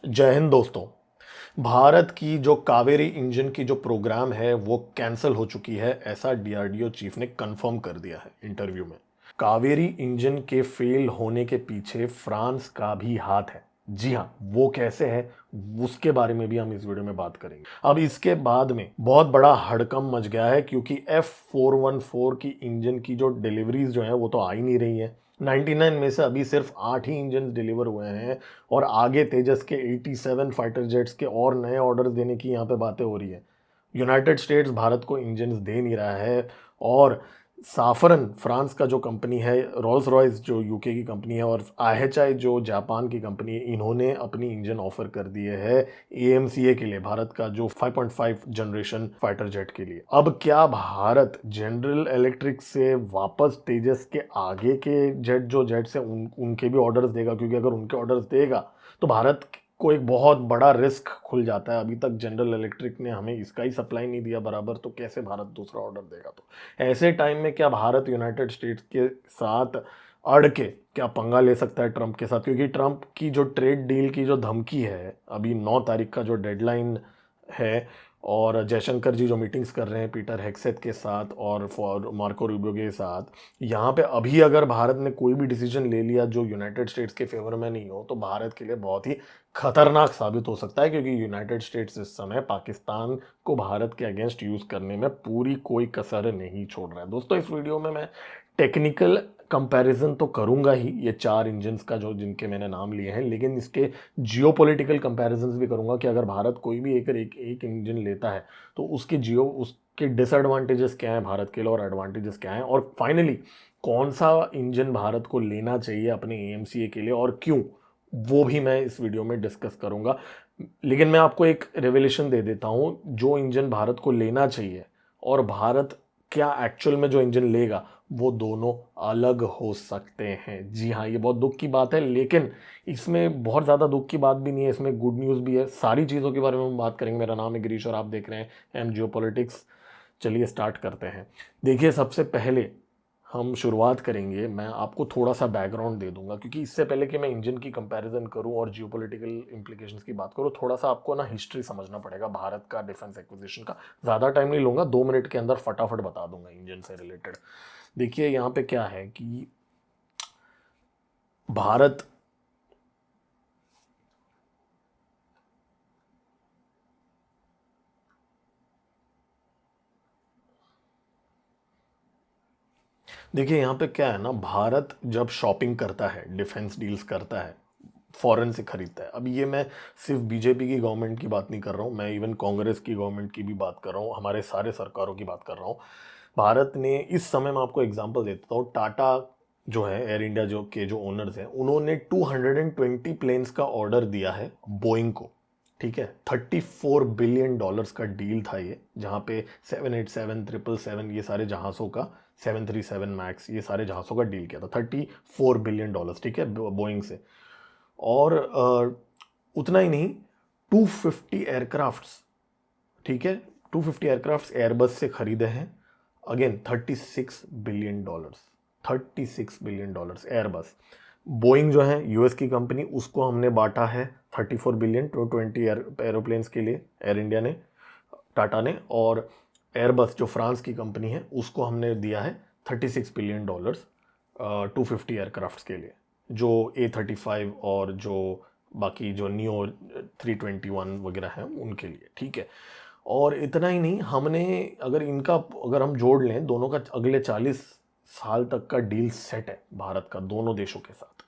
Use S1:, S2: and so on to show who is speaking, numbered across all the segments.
S1: जय हिंद दोस्तों। भारत की जो कावेरी इंजन की जो प्रोग्राम है वो कैंसिल हो चुकी है, ऐसा डीआरडीओ चीफ ने कंफर्म कर दिया है इंटरव्यू में। कावेरी इंजन के फेल होने के पीछे फ्रांस का भी हाथ है। जी हाँ, वो कैसे है उसके बारे में भी हम इस वीडियो में बात करेंगे। अब इसके बाद में बहुत बड़ा हड़कंप मच गया है क्योंकि F414 की इंजन की जो डिलीवरीज जो है वो तो आ ही नहीं रही है। 99 में से अभी सिर्फ 8 ही इंजन डिलीवर हुए हैं और आगे तेजस के 87 फाइटर जेट्स के और नए ऑर्डर्स देने की यहाँ पे बातें हो रही है। यूनाइटेड स्टेट्स भारत को इंजन्स दे नहीं रहा है और साफरन फ्रांस का जो कंपनी है, रोल्स रॉयस जो यूके की कंपनी है और आईएचआई जो जापान की कंपनी है, इन्होंने अपनी इंजन ऑफर कर दिए है एएमसीए के लिए, भारत का जो 5.5 जनरेशन फाइटर जेट के लिए। अब क्या भारत जनरल इलेक्ट्रिक से वापस तेजस के आगे के जो जेट्स हैं उनके भी ऑर्डर्स देगा? क्योंकि अगर उनके ऑर्डर्स देगा तो भारत को एक बहुत बड़ा रिस्क खुल जाता है। अभी तक जनरल इलेक्ट्रिक ने हमें इसका ही सप्लाई नहीं दिया बराबर, तो कैसे भारत दूसरा ऑर्डर देगा? तो ऐसे टाइम में क्या भारत यूनाइटेड स्टेट्स के साथ अड़ के क्या पंगा ले सकता है ट्रंप के साथ? क्योंकि ट्रंप की जो ट्रेड डील की जो धमकी है, अभी 9 तारीख का जो डेडलाइन है और जयशंकर जी जो मीटिंग्स कर रहे हैं पीटर हेगसेथ के साथ और फॉर मार्को रूबियो के साथ, यहाँ पे अभी अगर भारत ने कोई भी डिसीजन ले लिया जो यूनाइटेड स्टेट्स के फेवर में नहीं हो तो भारत के लिए बहुत ही खतरनाक साबित हो सकता है। क्योंकि यूनाइटेड स्टेट्स इस समय पाकिस्तान को भारत के अगेंस्ट यूज़ करने में पूरी कोई कसर नहीं छोड़ रहा है। दोस्तों, इस वीडियो में मैं टेक्निकल कंपैरिजन तो करूंगा ही ये 4 इंजन्स का जो जिनके मैंने नाम लिए हैं, लेकिन इसके जियोपॉलिटिकल कंपैरिजन्स भी करूंगा कि अगर भारत कोई भी एक इंजन लेता है तो उसके डिसएडवांटेजेस क्या हैं भारत के लिए और एडवांटेजेस क्या हैं, और फाइनली कौन सा इंजन भारत को लेना चाहिए अपने एएमसीए के लिए और क्यों, वो भी मैं इस वीडियो में डिस्कस करूंगा। लेकिन मैं आपको एक रेवलेशन दे देता हूं, जो इंजन भारत को लेना चाहिए और भारत क्या एक्चुअल में जो इंजन लेगा वो दोनों अलग हो सकते हैं। जी हाँ, ये बहुत दुख की बात है, लेकिन इसमें बहुत ज़्यादा दुख की बात भी नहीं है, इसमें गुड न्यूज़ भी है। सारी चीज़ों के बारे में हम बात करेंगे। मेरा नाम है गिरीश और आप देख रहे हैं एम जियोपॉलिटिक्स। चलिए स्टार्ट करते हैं। देखिए, सबसे पहले हम शुरुआत करेंगे, मैं आपको थोड़ा सा बैकग्राउंड दे दूंगा क्योंकि इससे पहले कि मैं इंजन की कंपैरिजन करूं और जियोपॉलिटिकल इंप्लीकेशंस की बात करूं, थोड़ा सा आपको ना हिस्ट्री समझना पड़ेगा भारत का डिफेंस एक्विजिशन का। ज़्यादा टाइम नहीं लूंगा, 2 मिनट के अंदर फटाफट बता दूंगा इंजन से रिलेटेड। देखिए, यहाँ पे क्या है कि भारत देखिए यहाँ पे क्या है ना, भारत जब शॉपिंग करता है, डिफेंस डील्स करता है, फॉरेन से खरीदता है। अब ये मैं सिर्फ बीजेपी की गवर्नमेंट की बात नहीं कर रहा हूँ, मैं इवन कांग्रेस की गवर्नमेंट की भी बात कर रहा हूँ, हमारे सारे सरकारों की बात कर रहा हूँ। भारत ने इस समय, मैं आपको एग्जांपल देता हूँ, टाटा जो है एयर इंडिया जो के जो ओनर्स हैं, उन्होंने 220 प्लेन्स का ऑर्डर दिया है बोइंग को। ठीक है, $34 बिलियन का डील था ये, जहाँ पे 787 777 ये सारे जहाज़ों का, 737 मैक्स ये सारे जहाज़ों का डील किया था, $34 बिलियन, ठीक है, बोइंग से। और उतना ही नहीं, 250 एयरक्राफ्ट्स, ठीक है, 250 एयरक्राफ्ट्स एयरबस से खरीदे हैं। Again $36 billion, $36 billion Airbus. Boeing जो है यूएस की कंपनी, उसको हमने बांटा है 34 बिलियन, 220 एरोप्लेन्स के लिए एयर इंडिया ने, टाटा ने, और एयरबस जो फ्रांस की कंपनी है उसको हमने दिया है $36 बिलियन 250 एयरक्राफ्ट्स के लिए, जो A35 और जो बाकी जो नियो 321 वगैरह हैं उनके लिए। ठीक है, और इतना ही नहीं, हमने अगर हम जोड़ लें दोनों का, अगले 40 साल तक का डील सेट है भारत का दोनों देशों के साथ।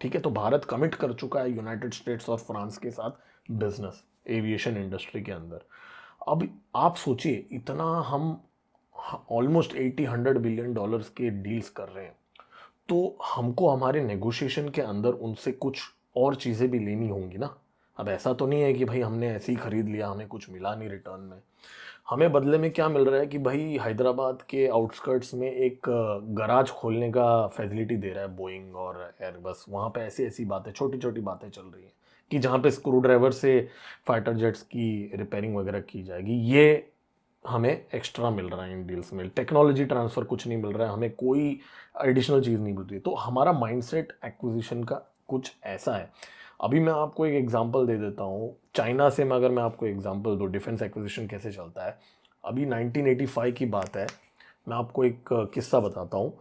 S1: ठीक है, तो भारत कमिट कर चुका है यूनाइटेड स्टेट्स और फ्रांस के साथ बिजनेस एविएशन इंडस्ट्री के अंदर। अब आप सोचिए, इतना हम ऑलमोस्ट 80-100 बिलियन के डील्स कर रहे हैं, तो हमको हमारे नेगोशिएशन के अंदर उनसे कुछ और चीज़ें भी लेनी होंगी ना। अब ऐसा तो नहीं है कि भाई हमने ऐसे ही खरीद लिया, हमें कुछ मिला नहीं रिटर्न में। हमें बदले में क्या मिल रहा है कि भाई हैदराबाद के आउटस्कर्ट्स में एक गराज खोलने का फैसिलिटी दे रहा है बोइंग और एयरबस। वहाँ पे ऐसी ऐसी बातें, छोटी छोटी बातें चल रही हैं कि जहाँ पे स्क्रू ड्राइवर से फाइटर जेट्स की रिपेयरिंग वगैरह की जाएगी। ये हमें एक्स्ट्रा मिल रहा है इन डील्स में। टेक्नोलॉजी ट्रांसफ़र कुछ नहीं मिल रहा है, हमें कोई एडिशनल चीज़ नहीं मिल रही है। तो हमारा माइंडसेट एक्विजिशन का कुछ ऐसा है। अभी मैं आपको एक एग्जांपल दे देता हूँ चाइना से। मैं अगर मैं आपको एग्जांपल दूँ डिफेंस एक्विजिशन कैसे चलता है, अभी 1985 की बात है। मैं आपको एक किस्सा बताता हूँ।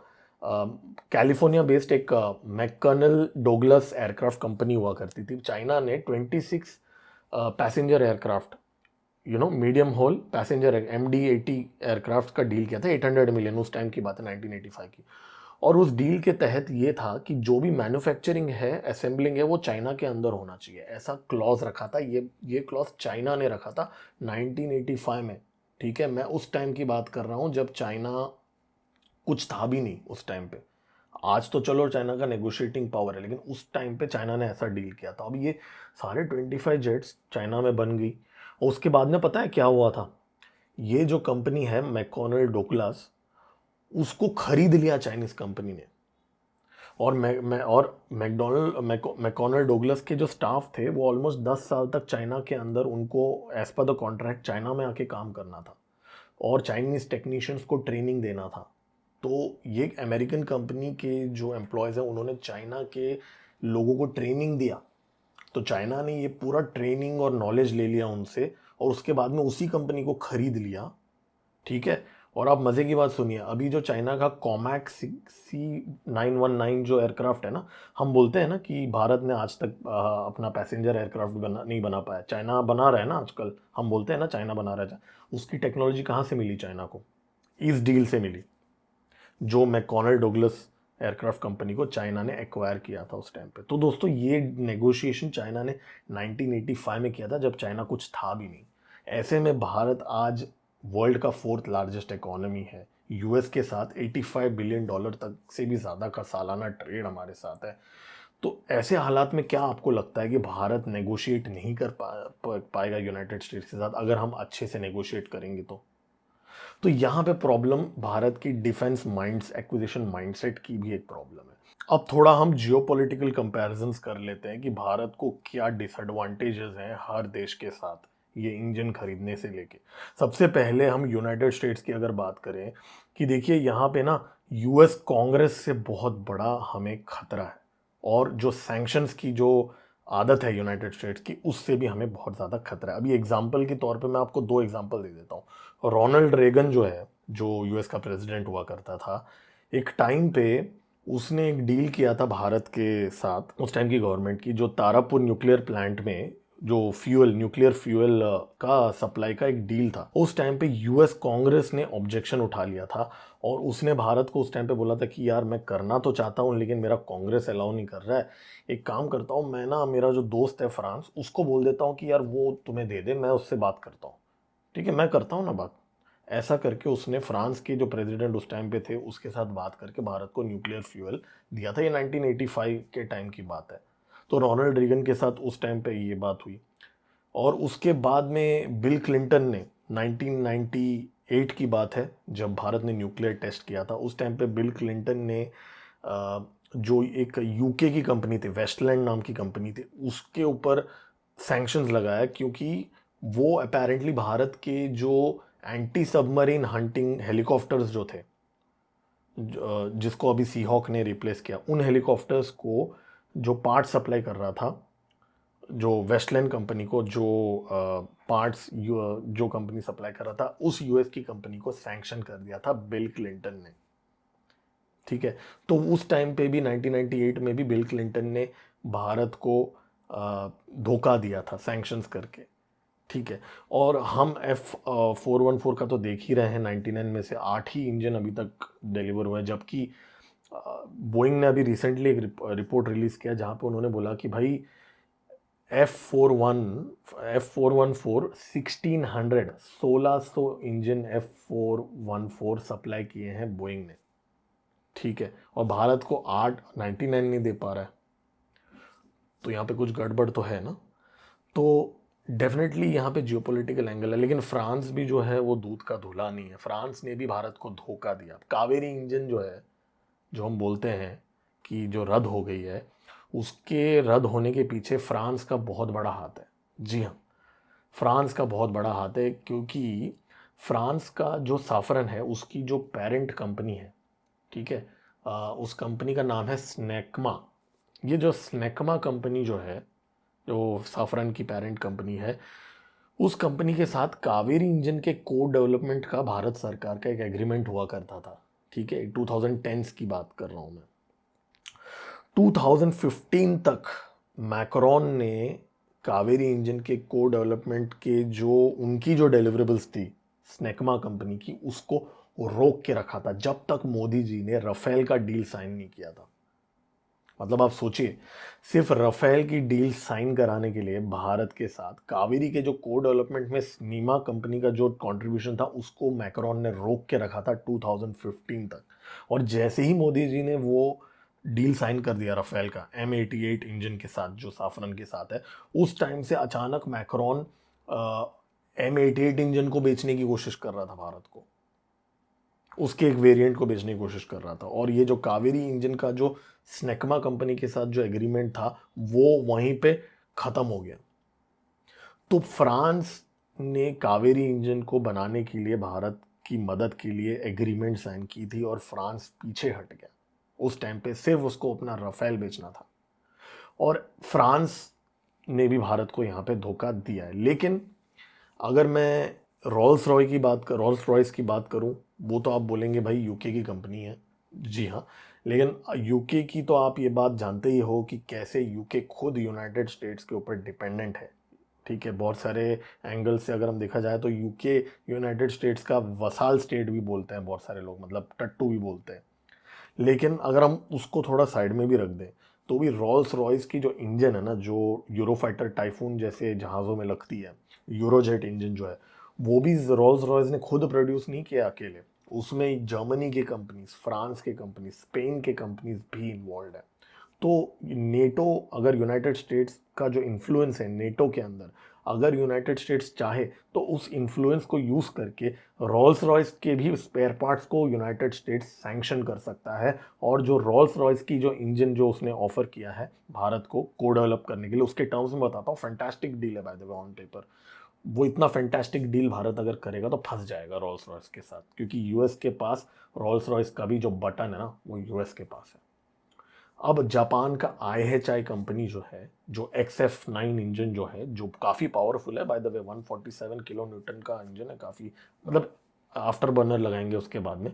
S1: कैलिफोर्निया बेस्ड एक मैककर्नल डोगलस एयरक्राफ्ट कंपनी हुआ करती थी। चाइना ने 26 passenger aircraft, medium haul passenger MD-80 aircraft का डील किया था, 800 मिलियन, उस टाइम की बात है 1985 की। और उस डील के तहत ये था कि जो भी मैन्युफैक्चरिंग है, असेंबलिंग है, वो चाइना के अंदर होना चाहिए, ऐसा क्लॉज रखा था। ये क्लॉज चाइना ने रखा था 1985 में। ठीक है, मैं उस टाइम की बात कर रहा हूँ जब चाइना कुछ था भी नहीं उस टाइम पे। आज तो चलो चाइना का नेगोशिएटिंग पावर है, लेकिन उस टाइम पे चाइना ने ऐसा डील किया था। अब ये सारे 25 जेट्स चाइना में बन गई, और उसके बाद में पता है क्या हुआ था? ये जो कंपनी है मैकॉनल डोकलास, उसको खरीद लिया चाइनीज कंपनी ने। और मैं और मैकॉनल डोगलस के जो स्टाफ थे वो ऑलमोस्ट 10 साल तक चाइना के अंदर, उनको as per the contract China में आके काम करना था और चाइनीज टेक्नीशियंस को ट्रेनिंग देना था। तो ये एक अमेरिकन कंपनी के जो एम्प्लॉयज़ हैं उन्होंने चाइना के लोगों को ट्रेनिंग दिया। तो चाइना ने ये पूरा ट्रेनिंग और नॉलेज ले लिया उनसे, और उसके बाद में उसी कंपनी को खरीद लिया। ठीक है। और आप मज़े की बात सुनिए, अभी जो चाइना का कॉमैक C919 जो एयरक्राफ्ट है ना, हम बोलते हैं ना कि भारत ने आज तक अपना पैसेंजर एयरक्राफ्ट नहीं बना पाया, चाइना बना रहा है ना आजकल, हम बोलते हैं ना चाइना बना रहा है। उसकी टेक्नोलॉजी कहाँ से मिली चाइना को? इस डील से मिली, जो मैकॉनल डोगलस एयरक्राफ्ट कंपनी को चाइना ने एक्वायर किया था उस टाइम पे। तो दोस्तों ये नेगोशिएशन चाइना ने 1985 में किया था, जब चाइना कुछ था भी नहीं। ऐसे में भारत आज वर्ल्ड का 4th लार्जेस्ट इकोनॉमी है, यूएस के साथ $85 बिलियन तक से भी ज़्यादा का सालाना ट्रेड हमारे साथ है। तो ऐसे हालात में क्या आपको लगता है कि भारत नेगोशिएट नहीं कर पाएगा यूनाइटेड स्टेट्स के साथ, अगर हम अच्छे से नेगोशिएट करेंगे तो यहाँ पे प्रॉब्लम भारत की डिफेंस माइंड्स एक्विजिशन माइंडसेट की भी एक प्रॉब्लम है। अब थोड़ा हम जियोपॉलिटिकल कंपैरिजंस कर लेते हैं कि भारत को क्या डिसएडवांटेजेस हैं हर देश के साथ ये इंजन खरीदने से लेके। सबसे पहले हम यूनाइटेड स्टेट्स की अगर बात करें, कि देखिए यहाँ पे ना यूएस कांग्रेस से बहुत बड़ा हमें खतरा है, और जो सैंक्शंस की जो आदत है यूनाइटेड स्टेट्स की, उससे भी हमें बहुत ज़्यादा खतरा है। अभी एग्जाम्पल के तौर पे मैं आपको 2 एग्जाम्पल दे देता हूँ। रोनाल्ड रेगन जो है, जो यूएस का प्रेसिडेंट हुआ करता था, एक टाइम पे उसने एक डील किया था भारत के साथ, उस टाइम की गवर्नमेंट की, जो तारापुर न्यूक्लियर प्लांट में जो न्यूक्लियर फ्यूल का सप्लाई का एक डील था। उस टाइम पे यूएस कांग्रेस ने ऑब्जेक्शन उठा लिया था, और उसने भारत को उस टाइम पे बोला था कि यार मैं करना तो चाहता हूँ लेकिन मेरा कांग्रेस अलाउ नहीं कर रहा है। एक काम करता हूँ मैं ना, मेरा जो दोस्त है फ्रांस, उसको बोल देता हूँ कि यार वो तुम्हें दे दे, मैं उससे बात करता हूँ। ठीक है, मैं करता हूँ ना बात। ऐसा करके उसने फ्रांस के जो प्रेसिडेंट उस टाइम पे थे उसके साथ बात करके भारत को न्यूक्लियर फ्यूल दिया था। ये 1985 के टाइम की बात है। तो रोनाल्ड रीगन के साथ उस टाइम पे ये बात हुई। और उसके बाद में बिल क्लिंटन ने 1998 की बात है, जब भारत ने न्यूक्लियर टेस्ट किया था, उस टाइम पे बिल क्लिंटन ने जो एक यूके की कंपनी थी, वेस्टलैंड नाम की कंपनी थी, उसके ऊपर सैंक्शंस लगाया, क्योंकि वो अपेरेंटली भारत के जो एंटी सबमरीन हंटिंग हेलीकॉप्टर्स जो थे, जिसको अभी सीहॉक ने रिप्लेस किया, उन हेलीकॉप्टर्स को जो पार्ट सप्लाई कर रहा था, जो वेस्टलैंड कंपनी को जो पार्ट्स जो कंपनी सप्लाई कर रहा था, उस यूएस की कंपनी को सैंक्शन कर दिया था बिल क्लिंटन ने। ठीक है। तो उस टाइम पे भी 1998 में भी बिल क्लिंटन ने भारत को धोखा दिया था सैंक्शंस करके। ठीक है। और हम F414 का तो देख ही रहे हैं, 99 में से 8 ही इंजन अभी तक डिलीवर हुए हैं, जबकि बोइंग ने अभी रिसेंटली एक रिपोर्ट रिलीज किया जहां पे उन्होंने बोला कि भाई F414 1600 इंजन F414 सप्लाई किए हैं बोइंग ने। ठीक है। और भारत को 99 नहीं दे पा रहा है, तो यहाँ पे कुछ गड़बड़ तो है ना। तो डेफिनेटली यहाँ पे जियोपॉलिटिकल एंगल है, लेकिन फ्रांस भी जो है वो दूध का धुला नहीं है। फ्रांस ने भी भारत को धोखा दिया। कावेरी इंजन जो है, जो हम बोलते हैं कि जो रद्द हो गई है, उसके रद्द होने के पीछे फ्रांस का बहुत बड़ा हाथ है। जी हाँ, फ्रांस का बहुत बड़ा हाथ है, क्योंकि फ्रांस का जो साफरन है उसकी जो पेरेंट कंपनी है, ठीक है, उस कंपनी का नाम है स्नेकमा। ये जो स्नेकमा कंपनी जो है, जो साफरन की पेरेंट कंपनी है, उस कंपनी के साथ कावेरी इंजन के कोड डेवलपमेंट का भारत सरकार का एक एग्रीमेंट हुआ करता था। ठीक है, 2010s की बात कर रहा हूँ मैं। 2015 तक मैक्रोन ने कावेरी इंजन के कोड डेवलपमेंट के जो उनकी जो डिलीवरेबल्स थी स्नेकमा कंपनी की, उसको रोक के रखा था जब तक मोदी जी ने राफेल का डील साइन नहीं किया था। मतलब आप सोचिए, सिर्फ राफेल की डील साइन कराने के लिए भारत के साथ कावेरी के जो कोड डेवलपमेंट में नीमा कंपनी का जो कंट्रीब्यूशन था उसको मैक्रोन ने रोक के रखा था 2015 तक। और जैसे ही मोदी जी ने वो डील साइन कर दिया राफेल का M88 इंजन के साथ जो साफरन के साथ है, उस टाइम से अचानक मैक्रोन M88 इंजन को बेचने की कोशिश कर रहा था भारत को, उसके एक वेरिएंट को बेचने की कोशिश कर रहा था। और ये जो कावेरी इंजन का जो स्नेकमा कंपनी के साथ जो एग्रीमेंट था वो वहीं पे खत्म हो गया। तो फ्रांस ने कावेरी इंजन को बनाने के लिए भारत की मदद के लिए एग्रीमेंट साइन की थी और फ्रांस पीछे हट गया। उस टाइम पे सिर्फ उसको अपना राफेल बेचना था और फ्रांस ने भी भारत को यहाँ पे धोखा दिया है। लेकिन अगर मैं रोल्स रॉयस की बात करूं, वो तो आप बोलेंगे भाई यूके की कंपनी है। जी हाँ, लेकिन यूके की तो आप ये बात जानते ही हो कि कैसे यूके खुद यूनाइटेड स्टेट्स के ऊपर डिपेंडेंट है। ठीक है, बहुत सारे एंगल से अगर हम देखा जाए तो यूके यूनाइटेड स्टेट्स का वसाल स्टेट भी बोलते हैं बहुत सारे लोग, मतलब टट्टू भी बोलते हैं। लेकिन अगर हम उसको थोड़ा साइड में भी रख दें तो भी रोल्स रॉयस की जो इंजन है ना, जो यूरोफाइटर टाइफून जैसे जहाज़ों में लगती है, यूरोजेट इंजन जो है, वो भी रोल्स रॉयस ने खुद प्रोड्यूस नहीं किया अकेले। उसमें जर्मनी के कंपनीज, फ्रांस के कंपनीज, स्पेन के कंपनीज भी इन्वॉल्व है। तो नेटो, अगर यूनाइटेड स्टेट्स का जो इन्फ्लुएंस है नेटो के अंदर, अगर यूनाइटेड स्टेट्स चाहे तो उस इन्फ्लुएंस को यूज़ करके रोल्स रॉयस के भी स्पेयर पार्ट्स को यूनाइटेड स्टेट्स सैंक्शन कर सकता है। और जो रोल्स रॉयस की जो इंजन जो उसने ऑफर किया है भारत को को डेवलप करने के लिए, उसके टर्म्स में बताता हूँ, फैंटास्टिक डील है by the way on paper. वो इतना फैंटास्टिक डील भारत अगर करेगा तो फंस जाएगा रोल्स रॉयस के साथ, क्योंकि यूएस के पास रोल्स रॉयस का भी जो बटन है ना वो यूएस के पास है। अब जापान का IHI कंपनी जो है, जो XF9 इंजन जो है, जो काफ़ी पावरफुल है by the way, 147 kilo Newton का इंजन है, काफ़ी, मतलब आफ्टर बर्नर लगाएंगे उसके बाद में।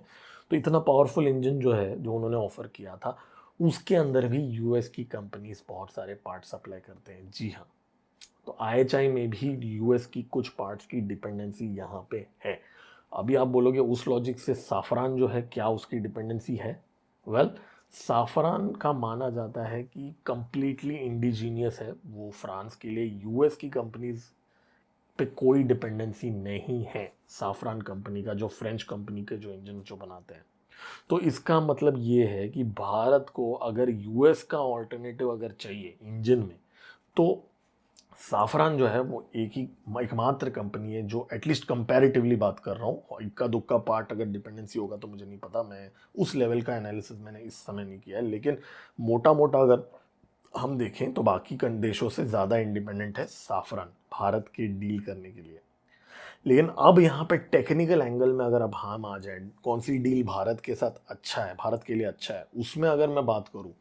S1: तो इतना पावरफुल इंजन जो है जो उन्होंने ऑफर किया था, उसके अंदर भी यूएस की कंपनीज बहुत सारे पार्ट सप्लाई करते हैं। जी हाँ, तो IHI में भी यूएस की कुछ पार्ट्स की डिपेंडेंसी यहाँ पे है। अभी आप बोलोगे उस लॉजिक से साफरान जो है क्या उसकी डिपेंडेंसी है? वेल, साफरान का माना जाता है कि कंप्लीटली इंडिजीनियस है, वो फ्रांस के लिए यूएस की कंपनीज पे कोई डिपेंडेंसी नहीं है। साफरान कंपनी का, जो फ्रेंच कंपनी के जो इंजन जो बनाते हैं, तो इसका मतलब ये है कि भारत को अगर यूएस का ऑल्टरनेटिव अगर चाहिए इंजन में, तो साफरान जो है वो एकमात्र कंपनी है जो एटलीस्ट कंपैरेटिवली बात कर रहा हूँ, इक्का दुक्का पार्ट अगर डिपेंडेंसी होगा तो मुझे नहीं पता, मैं उस लेवल का एनालिसिस मैंने इस समय नहीं किया है। लेकिन मोटा मोटा अगर हम देखें तो बाकी देशों से ज़्यादा इंडिपेंडेंट है साफरान भारत के डील करने के लिए। लेकिन अब यहाँ पे टेक्निकल एंगल में अगर अब हम आ जाए, कौन सी डील भारत के साथ अच्छा है, भारत के लिए अच्छा है, उसमें अगर मैं बात करूँ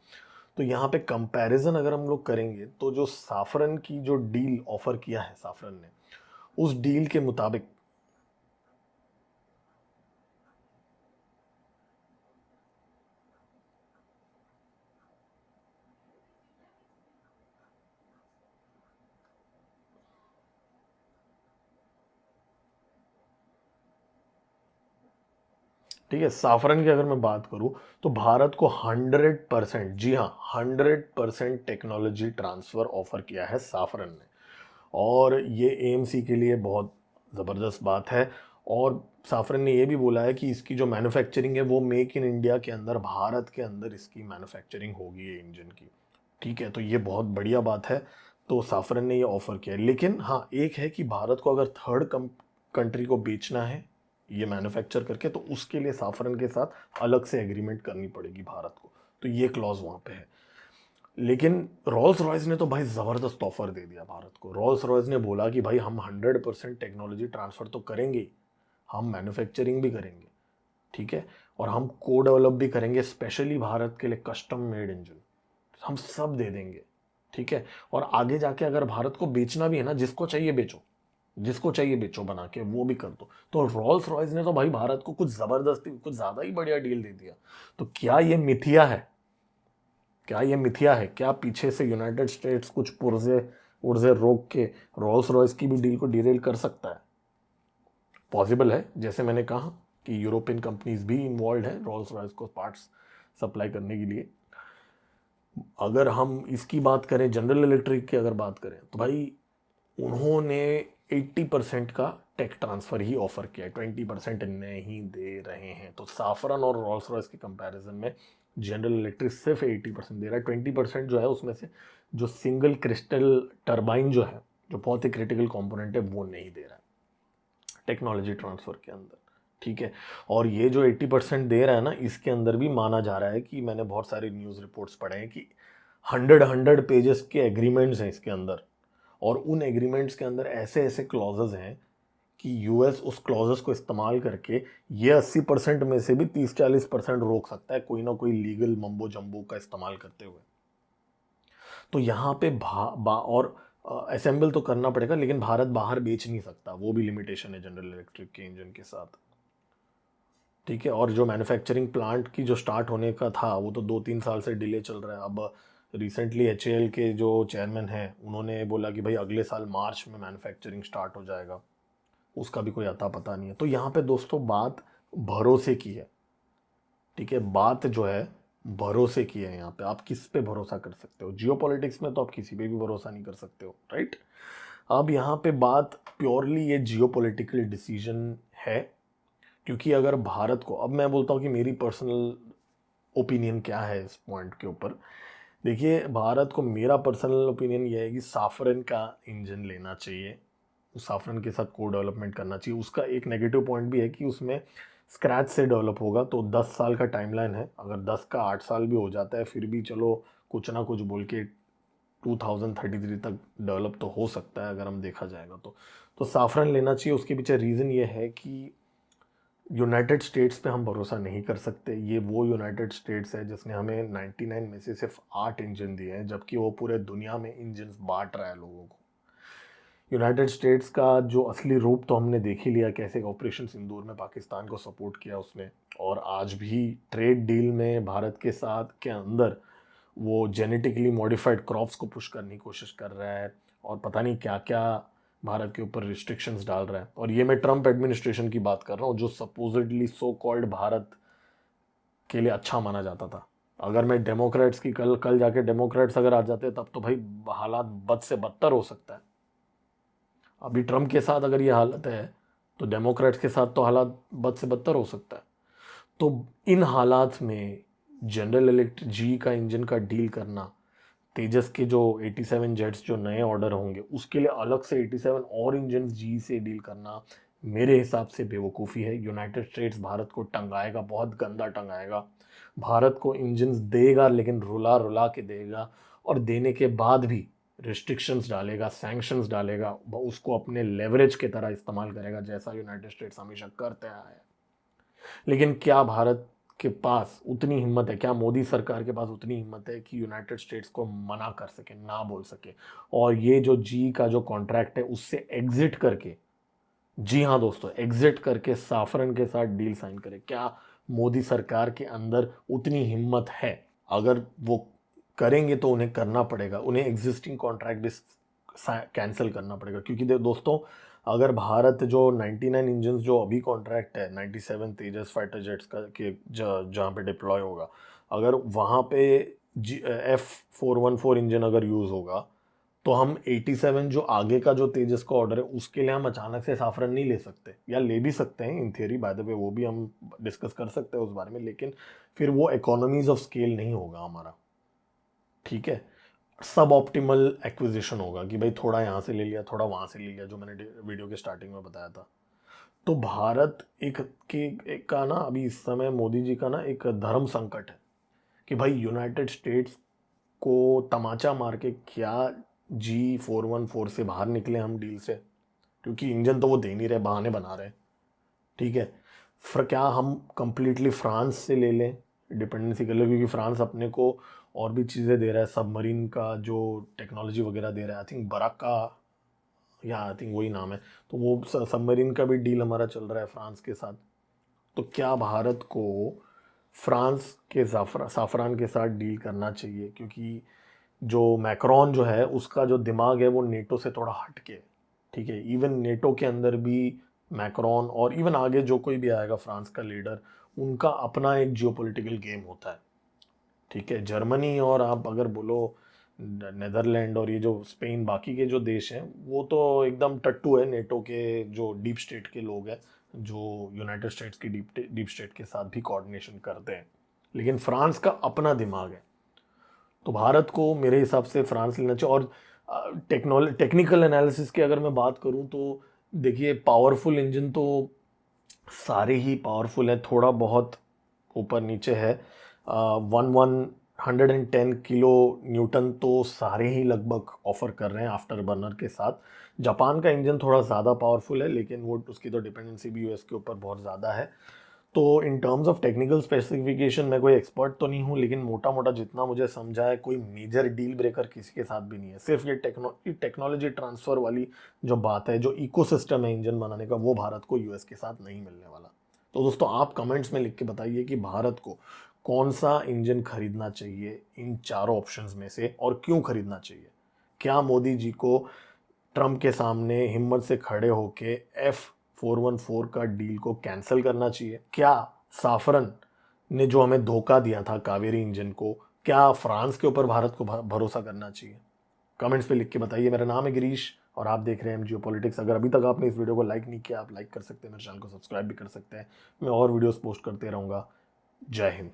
S1: तो यहाँ पे कंपैरिजन अगर हम लोग करेंगे तो जो साफरन की जो डील ऑफर किया है साफरन ने, उस डील के मुताबिक, ठीक है, साफरन की अगर मैं बात करूं तो भारत को 100%, जी हाँ 100% टेक्नोलॉजी ट्रांसफर ऑफर किया है साफरन ने। और ये AMC के लिए बहुत ज़बरदस्त बात है। और साफरन ने ये भी बोला है कि इसकी जो मैन्युफैक्चरिंग है वो मेक इन इंडिया के अंदर, भारत के अंदर इसकी मैन्युफैक्चरिंग होगी ये इंजन की। ठीक है, तो ये बहुत बढ़िया बात है। तो साफरन ने ये ऑफ़र किया है। लेकिन हाँ, एक है कि भारत को अगर थर्ड कंट्री को बेचना है ये मैन्युफैक्चर करके, तो उसके लिए साफरन के साथ अलग से एग्रीमेंट करनी पड़ेगी भारत को। तो ये क्लॉज वहाँ पे है। लेकिन रोल्स रॉयस ने तो भाई ज़बरदस्त ऑफर दे दिया भारत को। रोल्स रॉयस ने बोला कि भाई हम 100% टेक्नोलॉजी ट्रांसफ़र तो करेंगे ही, हम मैन्युफैक्चरिंग भी करेंगे, ठीक है, और हम को डेवलप भी करेंगे स्पेशली भारत के लिए कस्टम मेड इंजन, हम सब दे देंगे। ठीक है। और आगे जाके अगर भारत को बेचना भी है ना, जिसको चाहिए बेचो, जिसको चाहिए बेचो बना के, वो भी कर दो। तो रोल्स रॉयस ने तो भाई भारत को कुछ जबरदस्ती, कुछ ज्यादा ही बढ़िया डील दे दिया। तो क्या ये मिथिया है? क्या ये मिथिया है? क्या पीछे से यूनाइटेड स्टेट्स कुछ पुर्जे उर्जे रोक के रोल्स रॉयस की भी डील को डिरेल कर सकता है? पॉसिबल है। जैसे मैंने कहा कि यूरोपियन कंपनीज भी इन्वॉल्व है रोल्स रॉयस को पार्ट्स सप्लाई करने के लिए। अगर हम इसकी बात करें, जनरल इलेक्ट्रिक की अगर बात करें, तो भाई उन्होंने 80% का टेक ट्रांसफ़र ही ऑफर किया है, 20% नहीं दे रहे हैं। तो साफरन और रोल्स रॉयस के कंपैरिजन में जनरल इलेक्ट्रिक सिर्फ 80% दे रहा है। 20% जो है उसमें से जो सिंगल क्रिस्टल टर्बाइन जो है, जो बहुत ही क्रिटिकल कंपोनेंट है, वो नहीं दे रहा है टेक्नोलॉजी ट्रांसफ़र के अंदर। ठीक है। और ये जो 80% दे रहा है ना, इसके अंदर भी माना जा रहा है कि मैंने बहुत सारी न्यूज़ रिपोर्ट्स पढ़े हैं कि 100 पेजेस के एग्रीमेंट्स हैं इसके अंदर। और उन एग्रीमेंट्स के अंदर ऐसे ऐसे क्लॉजेज हैं कि यूएस उस क्लॉजेस को इस्तेमाल करके ये 80% में से भी 30-40% रोक सकता है, कोई ना कोई लीगल मम्बो जम्बो का इस्तेमाल करते हुए। तो यहाँ पे और असेंबल तो करना पड़ेगा, लेकिन भारत बाहर बेच नहीं सकता, वो भी लिमिटेशन है जनरल इलेक्ट्रिक के इंजन के साथ। ठीक है। और जो मैन्युफैक्चरिंग प्लांट की जो स्टार्ट होने का था, वो तो 2-3 साल से डिले चल रहा है। अब रिसेंटली एचएएल के जो चेयरमैन हैं, उन्होंने बोला कि भाई अगले साल मार्च में मैन्युफैक्चरिंग स्टार्ट हो जाएगा। उसका भी कोई अता पता नहीं है। तो यहाँ पे दोस्तों बात भरोसे की है। ठीक है। बात जो है भरोसे की है। यहाँ पे आप किस पे भरोसा कर सकते हो? जियोपॉलिटिक्स में तो आप किसी पे भी भरोसा नहीं कर सकते हो, राइट। अब यहाँ पे बात प्योरली ये जियोपॉलिटिकल डिसीजन है। क्योंकि अगर भारत को, अब मैं बोलता हूँ कि मेरी पर्सनल ओपिनियन क्या है इस पॉइंट के ऊपर। देखिए, भारत को, मेरा पर्सनल ओपिनियन ये है कि साफरन का इंजन लेना चाहिए, उस साफरन के साथ को डेवलपमेंट करना चाहिए। उसका एक नेगेटिव पॉइंट भी है कि उसमें स्क्रैच से डेवलप होगा, तो 10 साल का टाइमलाइन है। अगर 10 का 8 साल भी हो जाता है, फिर भी चलो कुछ ना कुछ बोल के 2033 तक डेवलप तो हो सकता है, अगर हम देखा जाएगा तो साफरन लेना चाहिए। उसके पीछे रीज़न ये है कि यूनाइटेड स्टेट्स पे हम भरोसा नहीं कर सकते। ये वो यूनाइटेड स्टेट्स है जिसने हमें 99 में से सिर्फ 8 इंजन दिए हैं, जबकि वो पूरे दुनिया में इंजन बांट रहा है लोगों को। यूनाइटेड स्टेट्स का जो असली रूप तो हमने देख ही लिया, कैसे ऑपरेशन सिंदूर में पाकिस्तान को सपोर्ट किया उसने। और आज भी ट्रेड डील में भारत के साथ के अंदर वो जेनेटिकली मॉडिफाइड क्रॉप्स को पुश करने की कोशिश कर रहा है, और पता नहीं क्या क्या भारत के ऊपर रिस्ट्रिक्शंस डाल रहा है। और ये मैं ट्रम्प एडमिनिस्ट्रेशन की बात कर रहा हूँ, जो सपोजिटली सो कॉल्ड भारत के लिए अच्छा माना जाता था। अगर मैं डेमोक्रेट्स की कल कल जाके डेमोक्रेट्स अगर आ जाते, तब तो भाई हालात बद से बदतर हो सकता है। अभी ट्रम्प के साथ अगर ये हालत है, तो डेमोक्रेट्स के साथ तो हालात बद से बदतर हो सकता है। तो इन हालात में जनरल इलेक्ट्रिक जी का इंजन का डील करना, तेजस के जो 87 जेट्स जो नए ऑर्डर होंगे उसके लिए अलग से 87 और इंजन जी से डील करना, मेरे हिसाब से बेवकूफ़ी है। यूनाइटेड स्टेट्स भारत को टंगाएगा, बहुत गंदा टंगाएगा। भारत को इंजन देगा, लेकिन रुला रुला के देगा, और देने के बाद भी रिस्ट्रिक्शंस डालेगा, सैंक्शंस डालेगा, उसको अपने लेवरेज की तरह इस्तेमाल करेगा, जैसा यूनाइटेड स्टेट्स हमेशा करते आया है। लेकिन क्या भारत के पास उतनी हिम्मत है, क्या मोदी सरकार के पास उतनी हिम्मत है कि यूनाइटेड स्टेट्स को मना कर सके, ना बोल सके, और ये जो जी का जो कॉन्ट्रैक्ट है उससे एग्जिट करके, जी हाँ दोस्तों, एग्जिट करके साफरन के साथ डील साइन करे? क्या मोदी सरकार के अंदर उतनी हिम्मत है? अगर वो करेंगे तो उन्हें करना पड़ेगा, उन्हें एग्जिस्टिंग कॉन्ट्रैक्ट भी कैंसिल करना पड़ेगा। क्योंकि दोस्तों, अगर भारत जो 99 इंजन जो अभी कॉन्ट्रैक्ट है 97 तेजस फाइटर जेट्स का के जहाँ पे डिप्लॉय होगा, अगर वहाँ पे F414 इंजन अगर यूज़ होगा, तो हम 87 जो आगे का जो तेजस का ऑर्डर है उसके लिए हम अचानक से साफरन नहीं ले सकते, या ले भी सकते हैं in theory, by the way, वो भी हम डिस्कस कर सकते हैं उस बारे में। लेकिन फिर वो इकोनॉमीज ऑफ स्केल नहीं होगा हमारा। ठीक है। सब ऑप्टिमल एक्विजिशन होगा कि भाई थोड़ा यहाँ से ले लिया, थोड़ा वहाँ से ले लिया, जो मैंने वीडियो के स्टार्टिंग में बताया था। तो भारत एक का ना, अभी इस समय मोदी जी का ना एक धर्म संकट है कि भाई यूनाइटेड स्टेट्स को तमाचा मार के क्या G414 से बाहर निकले हम डील से, क्योंकि इंजन तो वो दे नहीं रहे, बहाने बना रहे हैं। ठीक है। फिर क्या हम कंप्लीटली फ्रांस से ले लें, डिपेंडेंसी कर ले, क्योंकि फ्रांस अपने को और भी चीज़ें दे रहा है, सबमरीन का जो टेक्नोलॉजी वगैरह दे रहा है, आई थिंक बराका, या आई थिंक वही नाम है। तो वो सबमरीन का भी डील हमारा चल रहा है फ्रांस के साथ। तो क्या भारत को फ्रांस के साफरान के साथ डील करना चाहिए? क्योंकि जो मैक्रोन जो है उसका जो दिमाग है वो नेटो से थोड़ा हट के, ठीक है, इवन नेटो के अंदर भी मैक्रोन और इवन आगे जो कोई भी आएगा फ्रांस का लीडर, उनका अपना एक जियोपॉलिटिकल गेम होता है, ठीक है। जर्मनी और आप अगर बोलो नेदरलैंड और ये जो स्पेन, बाकी के जो देश हैं वो तो एकदम टट्टू है नेटो के जो डीप स्टेट के लोग हैं, जो यूनाइटेड स्टेट्स की डीप स्टेट के साथ भी कोऑर्डिनेशन करते हैं। लेकिन फ्रांस का अपना दिमाग है। तो भारत को मेरे हिसाब से फ्रांस लेना चाहिए। और टेक्निकल एनालिसिस की अगर मैं बात करूं तो देखिए, पावरफुल इंजन तो सारे ही पावरफुल है, थोड़ा बहुत ऊपर नीचे है। 110 किलो न्यूटन तो सारे ही लगभग ऑफर कर रहे हैं आफ्टर बर्नर के साथ। जापान का इंजन थोड़ा ज़्यादा पावरफुल है, लेकिन वो उसकी तो डिपेंडेंसी भी यूएस के ऊपर बहुत ज़्यादा है। तो in terms of technical specification मैं कोई एक्सपर्ट तो नहीं हूँ, लेकिन मोटा मोटा जितना मुझे समझा है, कोई मेजर डील ब्रेकर किसी के साथ भी नहीं है। सिर्फ ये टेक्नोलॉजी ट्रांसफ़र वाली जो बात है, जो इकोसिस्टम है इंजन बनाने का, वो भारत को यूएस के साथ नहीं मिलने वाला। तो दोस्तों, आप कमेंट्स में लिख के बताइए कि भारत को कौन सा इंजन खरीदना चाहिए इन चारों ऑप्शंस में से, और क्यों खरीदना चाहिए। क्या मोदी जी को ट्रंप के सामने हिम्मत से खड़े होके F414 का डील को कैंसिल करना चाहिए? क्या साफरन ने जो हमें धोखा दिया था कावेरी इंजन को, क्या फ्रांस के ऊपर भारत को भरोसा करना चाहिए? कमेंट्स पे लिख के बताइए। मेरा नाम है गिरीश और आप देख रहे हैं जियो पॉलिटिक्स। अगर अभी तक आपने इस वीडियो को लाइक नहीं किया, आप लाइक कर सकते हैं, मेरे चैनल को सब्सक्राइब भी कर सकते हैं। मैं और वीडियोस पोस्ट करते रहूँगा। जय हिंद।